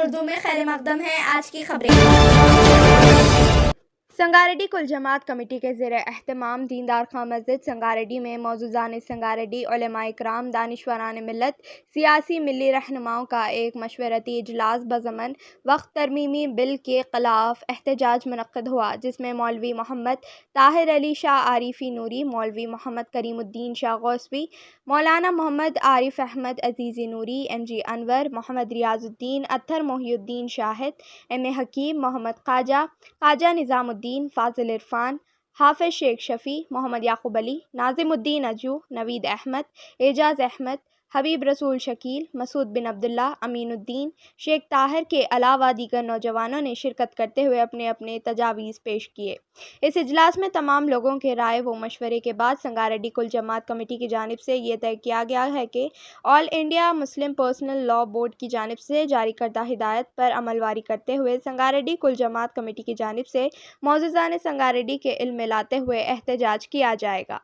اردو میں خیر مقدم ہے آج کی خبریں۔ سنگاریڈی کل جماعت کمیٹی کے زیر اہتمام دیندار خان مسجد سنگاریڈی میں معززان سنگاریڈی، علماء کرام، دانشوران ملت، سیاسی ملی رہنماؤں کا ایک مشورتی اجلاس بضمن وقت ترمیمی بل کے خلاف احتجاج منعقد ہوا، جس میں مولوی محمد طاہر علی شاہ عارفی نوری، مولوی محمد کریم الدین شاہ غوثوی، مولانا محمد عارف احمد عزیزی نوری، ایم جی انور، محمد ریاض الدین اطہر، محی الدین شاہد، ایم اے حکیم، محمد خواجہ نظام الدین، فاضل عرفان، حافظ شیخ شفیع، محمد یعقوب علی، ناظم الدین اجو، نوید احمد، اعجاز احمد، حبیب رسول شکیل، مسعود بن عبداللہ، امین الدین، شیخ طاہر کے علاوہ دیگر نوجوانوں نے شرکت کرتے ہوئے اپنے اپنے تجاویز پیش کیے۔ اس اجلاس میں تمام لوگوں کے رائے و مشورے کے بعد سنگاریڈی کل جماعت کمیٹی کی جانب سے یہ طے کیا گیا ہے کہ All India Muslim Personal Law Board کی جانب سے جاری کردہ ہدایت پر عمل واری کرتے ہوئے سنگاریڈی کل جماعت کمیٹی کی جانب سے معززان سنگاریڈی کے علم میں لاتے ہوئے احتجاج کیا جائے گا۔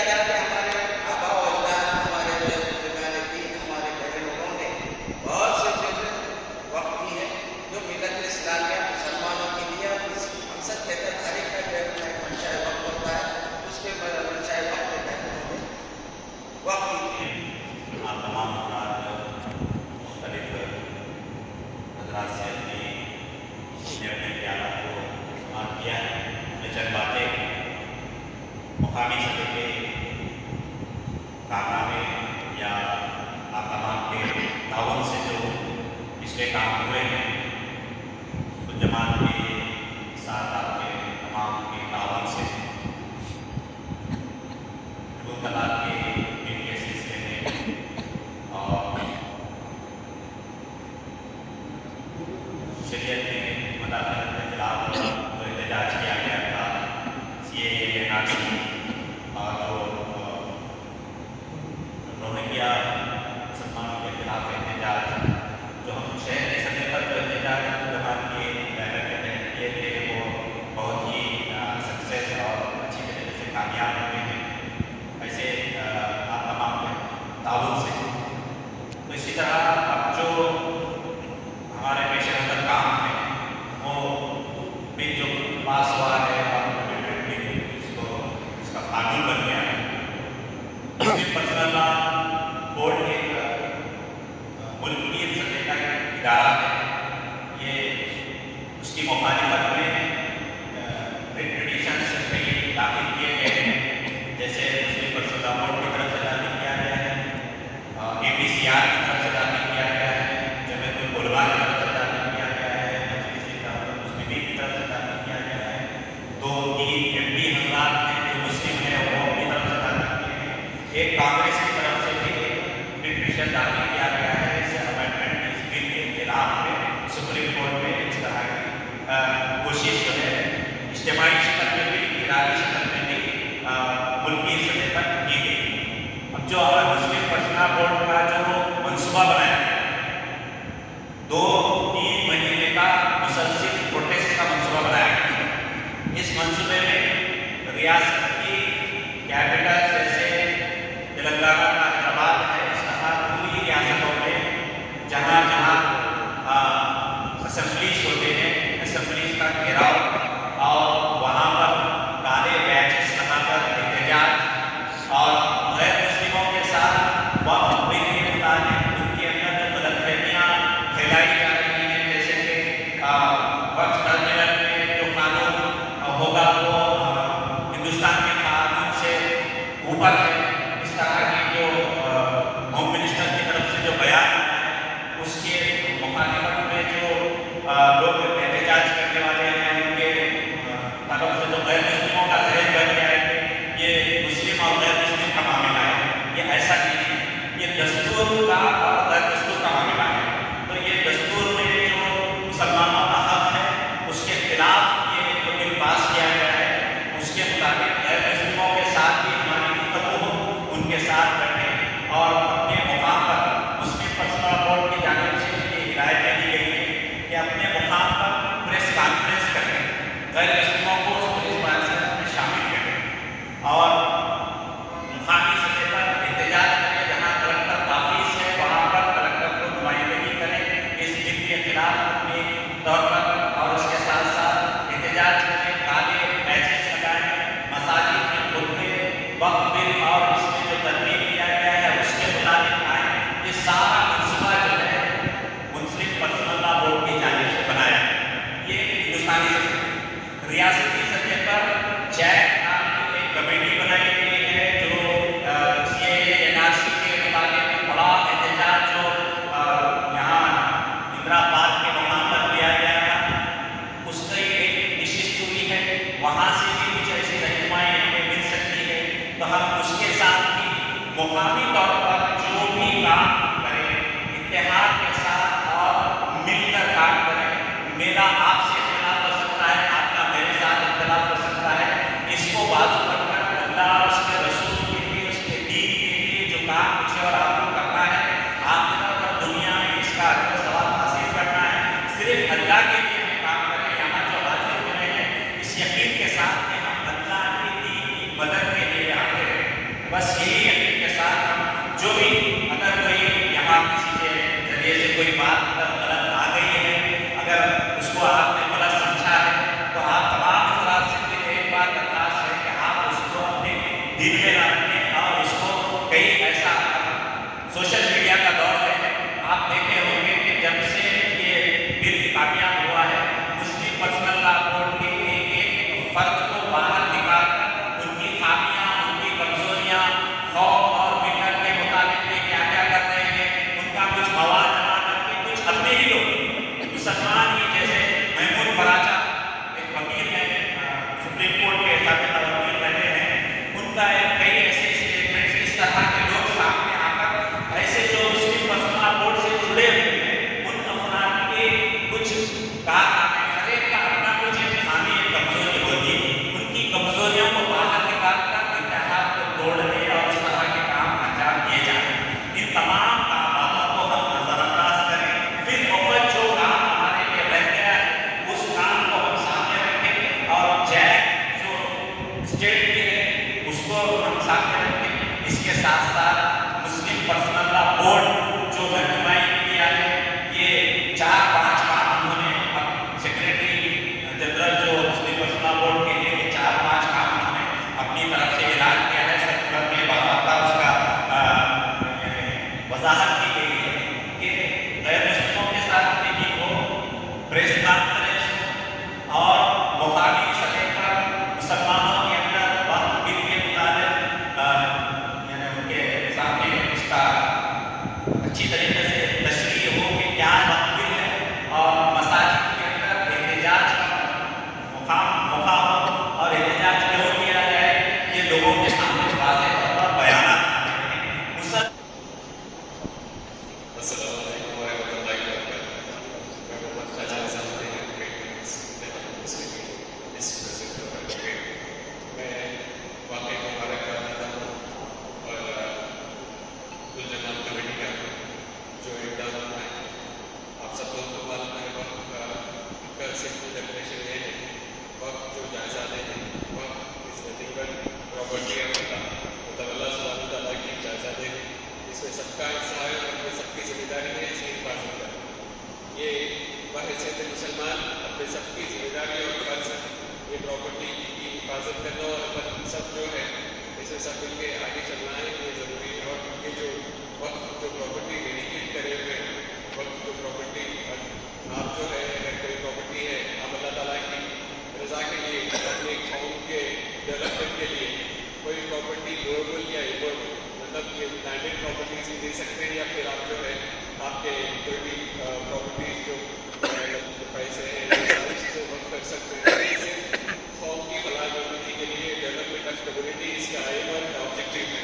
جا کہ ہمارے آبا و اجداد، ہمارے جو بزرگان دین، ہمارے بڑے لوگوں نے بہت سے جو وقت دی ہے جو ملت اسلامیہ مسلمانوں کے لیے اس مقصد کے تحت ہر ایک کا جو اپنا ایک منشاء وقت ہوتا ہے، اس کے منشاء وقت کے تحت انہوں نے وقت دی. آپ تمام حضرات مختلف حضرات سے اپنے خیالات کو استعمال کیا ہے. میں چند باتیں مقامی سطح کے کارنامے یا آپ تمام کے تعاون سے جو پچھلے کام ہوئے ہیں، خود جماعت کے ساتھ آپ کے تمام کے تعاون سے حقوق طلاق کے بل کے سلسلے میں اور شریعت میں مداخلت کے خلاف جو احتجاج کیا گیا تھا، CAA اور جو روہنگیا مسلمانوں کے خلاف احتجاج، جو ہم شہر کے سطح پر جو احتجاج جماعت کے بیانر کے تحت کیے تھے، وہ بہت ہی سکسیس اور اچھی طریقے سے کامیاب ہوئے ہیں. ایسے آپ تمام کے تعاون سے. تو اسی طرح اب جو ہمارے پیش نظر کام ہے وہ بھی جو پاس ہوا ہے اور اس کا قانون بن گیا ہے. مسلم پرسنل لا بورڈ ایک ملک کی سطح کا ادارہ ہے. یہ اس کی مخالفت میں پٹیشنز کئی داخل کیے گئے ہیں، جیسے مسلم پرسنل لا بورڈ کی طرف سے داخل کیا گیا ہے، APCR کی طرف سے داخل کیا گیا ہے، جمعیت العلماء کی طرف سے داخل کیا گیا ہے، مجلس اتحاد المسلمین کی طرف سے داخل کیا گیا ہے. 2-3 MP حضرات ہیں جو مسلم ہیں، وہ اپنی طرف سے داخل کیے ہیں. ایک کانگریس کی طرف سے بھی پٹیشن داخل کیا گیا ہے اس امینڈمنٹ اس بل کے خلاف میں. سپریم کورٹ میں اس طرح کی کوشش جو ہے اجتماعی شکل میں بھی، اداری شکل میں بھی ملکی سطح پر کی گئی. اب جو ہمارا مسلم پرسنل بورڈ کا جو منصوبہ بنایا گیا 2-3 مہینے کا مسلسل پروٹیسٹ کا منصوبہ بنایا گیا. اس منصوبے میں ریاست کی کیپٹل جیسے تلنگانہ کا حیدرآباد ہے، اس طرح پوری ریاستوں میں جہاں جہاں اسمبلیز ہوتے ہیں، اسمبلیز کا گھیراؤ اور وہاں پر کالے بیچز لگا کر احتجاج اور غیر مسلموں کے ساتھ وقت بل کے متعلق ان کے اندر جو غلط فہمیاں پھیلائی جا رہی ہیں، جیسے کہ وقت ٹرمینل میں جو قانون ہوگا وہ ہندوستان کے قانون سے اوپر ہے. اس طرح کی جو ہوم منسٹر کی طرف سے جو بیان ہے اس کے مخالفت میں جو لوگ احتجاج کرنے والے ہیں، ان کے طرف سے جو غیر مسلموں کا ذہن بن گیا ہے کہ یہ مسلم اور غیر مسلم کا معاملہ ہے. یہ ایسا نہیں ہے، یہ دستور کا اور غیر دستور کا معاملہ ہے. تو یہ دستور میں جو مسلمانوں کا حق ہے اس کے خلاف یہ جو بل پاس کیا گیا ہے، اس کے مطابق غیر مسلموں کے ساتھ بھی ہماری گفتگو ہو، ان کے ساتھ بیٹھیں اور اپنے مقام پر مسلم پرسنل بورڈ کی جانب سے یہ ہدایت دی گئی ہے کہ اپنے مقام پر پریس کانفرنس کریں، غیر مسلموں کو اس پریس کانفرنس میں شامل کریں اور مقامی سطح پر احتجاج کریں. جہاں کلکٹر آفس ہے وہاں پر کلکٹر کو نمائندگی کریں اس بل کے خلاف اپنے طور پر، اور اس کے ساتھ ساتھ احتجاج کریں، کالے بیچز لگائیں، مساجد میں خطبے وقت بل اور اس میں جو ترتیب کیا گیا ہے اس کے مطابق آئیں. یہ سارا منصوبہ جو ہے مسلم پرسنل لا بورڈ کی جانب سے بنایا ہے. یہ ہندوستانی سطح. ریاستی سطح پر چیک نام کی ایک کمیٹی بنائی گئی ہے جو CAA کے متعلق بڑا احتجاج جو یہاں اندرا پارک کے مقام پر لیا گیا تھا، اس کی ایک نشست ہوئی ہے. وہاں سے بھی کچھ ایسی رہنمائی ہمیں مل سکتی ہے. تو ہم اس کے ساتھ بھی مقامی طور پر جو بھی کام کریں اتحاد کے ساتھ اور مل کر کام کریں. میرا آپ سے اختلاف ہو سکتا ہے، آپ کا میرے ساتھ اختلاف ہو سکتا ہے. اس کو بازو رکھ کر اللہ اور اس کے رسول کے لیے، اس کے دین کے لیے جو کام مجھے اور آپ کو کرنا ہے، آخرت اور دنیا میں اس کا اجر و ثواب حاصل کرنا ہے، صرف اللہ کے لیے ہم کام کریں. یہاں جو حاضر ہوئے ہیں اس یقین کے ساتھ کہ ہم اللہ کے دین کی مدد کے لیے آتے ہیں. بس یہی یقین کے ساتھ ہم جو بھی اگر کوئی یہاں کسی کے ذریعے سے کوئی بات اگر غلط آ گئی ہے، اگر اس کو آپ نے غلط سمجھا ہے، تو آپ تمام افراد سے پھر ایک بات درخواست ہے کہ آپ اس کو اپنے دل میں نہ رکھیں اور اس کو کئی ایسا سوشل میڈیا کا دور ہے، آپ دیکھے ہوں گے کہ جب سے یہ بل کامیاب ہوا ہے، مسلم پرسنل لا بورڈ کے ایک فرد کو باہر نکال کر ان کی خامیاں، ان کی کمزوریاں، خوف اور ملت کے مطابق یہ کیا کیا کر رہے ہیں، ان کا کچھ مواد جمع کر کے کچھ اپنے ہی لوگ مسلمان ہی جیسے محمود فراچا ایک وکیل ہیں، سپریم کورٹ کے سابقہ وکیل رہے ہیں، ان کا ایک کئی ایسے اسٹیٹمنٹس اس طرح کے لوگ سامنے آ کر ایسے جو مسلم پرسنل لا بورڈ سے جڑے ہوئے ہیں ان افراد کے کچھ کارنامے، ہر ایک کا اپنا کچھ ایک خامی، ایک کمزوری ہوتی ہے، ان کی کمزوریوں کو باہر نکال کر اتحاد کو توڑنے اور اس طرح کے کام انجام دیے جائیں۔ ان تمام کاموں کو ہم نظر انداز کریں، پھر وقت جو کام ہمارے لیے رہ گیا ہے اس کام کو ہم سامنے رکھیں اور جیک جو اسٹیٹ کی ہے اس کو ہم سامنے رکھیں۔ اس کے ساتھ ساتھ مسلم پرسنل لا بورڈ جو رہنمائی کیا ہے، یہ 4-5 کام انہوں نے سیکریٹری جنرل جو مسلم پرسنل لا بورڈ کے لیے یہ 4-5 کام انہوں نے اپنی طرف سے اعلان کیا ہے، سرکولر میں باضابطہ اس کا وضاحت کی گئی ہے کہ غیر مسلموں کے ساتھ میٹنگ ہو، پریس کانفرنس ہو اور مقامی سطح پر مسلمانوں کے اندر وقت بل کے مطابق یعنی ان کے سامنے اس کا اچھی طریقے سے تشریح ہو کہ کیا وقت بل ہے، اور مساجد کے اندر احتجاج کا موقع ہو اور احتجاج کیوں کیا جائے یہ لوگوں کے سامنے واضح طور پر بیانات کریں۔ السلام علیکم ورحمۃ اللہ وبرکاتہ۔ میں محمد خواجہ نظام الدین میں واقعی مبارکباد دیتا ہوں اور کل جماعت کمیٹی کا جو اقدامات ہیں آپ سب لوگوں کو معلوم ہے، وقت کا سمپل ڈیفینیشن یہ ہے، وقت جو جائزہ لے ہیں، وقت اس نتیجے پر پراپرٹی اللہ سبحانہ تعالیٰ کی جائزہ دے، اس میں سب کا حصہ ہے اور میں سب کی ذمہ داری ہے اس کی حفاظت کرنا۔ یہ بحیثیت مسلمان اپنے سب کی ذمہ داری اور فرض ہے یہ پراپرٹی کی حفاظت کرنا، اور سب جو ہے اسے سب مل کے آگے چلنا ہے، یہ ضروری ہے۔ اور یہ جو وقت جو پراپرٹی ڈیڈیکیٹ کرے ہوئے ہیں، وقت جو پراپرٹی آپ جو ہے اگر کوئی پراپرٹی ہے آپ اللہ تعالیٰ کی رضا کے لیے اپنے قوم کے ڈیولپمنٹ کے لیے کوئی پراپرٹی موویبل یا ایموویبل مطلب یہ لینڈڈ پراپرٹیز بھی دے سکتے ہیں، یا پھر آپ جو ہے آپ کے کوئی بھی پراپرٹیز جو پیسے ہیں ساری چیزیں وقت کر سکتے ہیں۔ اس سے قوم کی فلاح بہبودی کے لیے ڈیولپمنٹ آف کمیونٹی اس کا ایم اور آبجیکٹو ہے،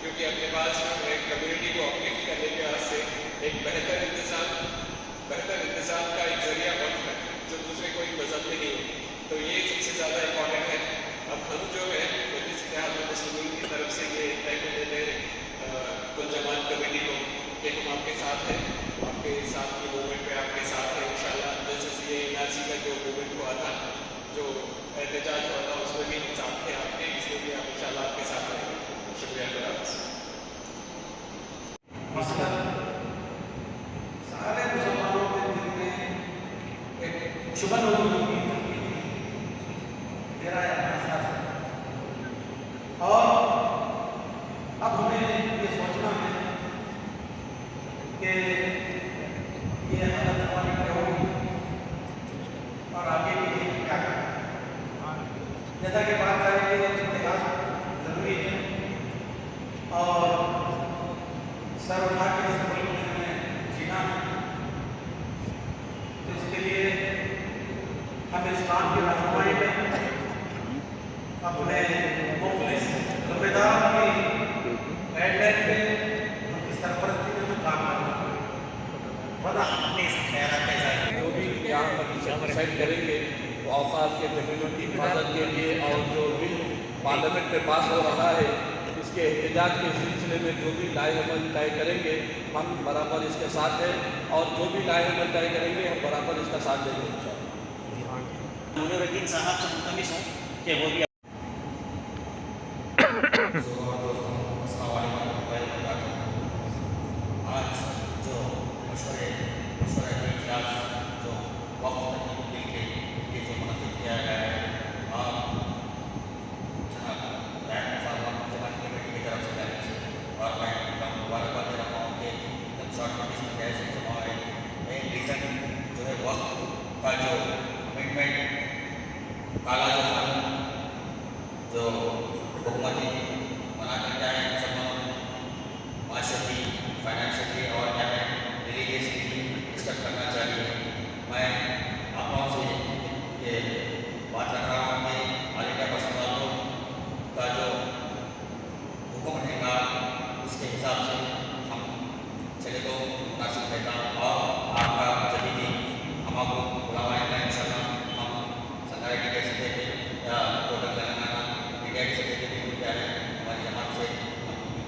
کیونکہ اپنے پاس جو ہے کمیونٹی کو اپلیفٹ کرنے کے واسطے ایک بہتر انتظام کا ایک ذریعہ وقت ہے جو دوسرے کوئی مذہب میں نہیں ہے، تو یہ سب سے زیادہ امپورٹنٹ ہے۔ اب ہم جو ہے مجلس اتحاد المسلمین کی طرف سے یہ طے کر دیتے ہیں کل جماعت کمیٹی کو کہ ہم آپ کے ساتھ ہیں، آپ کے ساتھ کی موومنٹ پہ آپ کے ساتھ ہیں انشاءاللہ۔ جیسے یہ NRC کا جو موومنٹ ہوا تھا، جو احتجاج ہوا تھا، اس میں بھی ہم ساتھ تھے آپ کے، اس میں بھی آپ انشاءاللہ آپ کے ساتھ رہیں گے۔ شکریہ اللہ حافظ۔ سارے مسلمانوں کے دل میں ایک شبہ موجود ہے، میرا احساس ہے، اور اب ہمیں یہ سوچنا ہے کہ یہ حالت ہماری کیا ہوگی اور آگے کے لیے کیا کرنا۔ جیسا کہ بات کریں کہ اتحاد ضروری ہے اور سر اٹھا کے اس ملک میں جینا ہے، تو اس کے لیے ہم اسلام کی رہنمائی میں اپنے مخلص ذمہ دار کی گائیڈ لائن پہ ان کی سرپرستی میں ہم کام کرنا ہے، ورنہ اپنے خیالات کا اظہار جو بھی یہاں پر ڈیسائڈ کریں گے تو اوقات کے زمینوں کی حفاظت کے لیے اور جو بل پارلیمنٹ میں پاس ہو رہا ہے اس کے احتجاج کے سلسلے میں جو بھی لائے عمل طے کریں گے ہم برابر اس کے ساتھ ہیں، اور جو بھی لائے عمل طے کریں گے ہم برابر اس کا ساتھ دیں گے انشاءاللہ۔ منیر الدین صاحب سے ملتمس ہوں کہ وہ بھی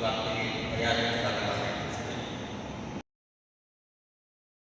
خلاف کی حیات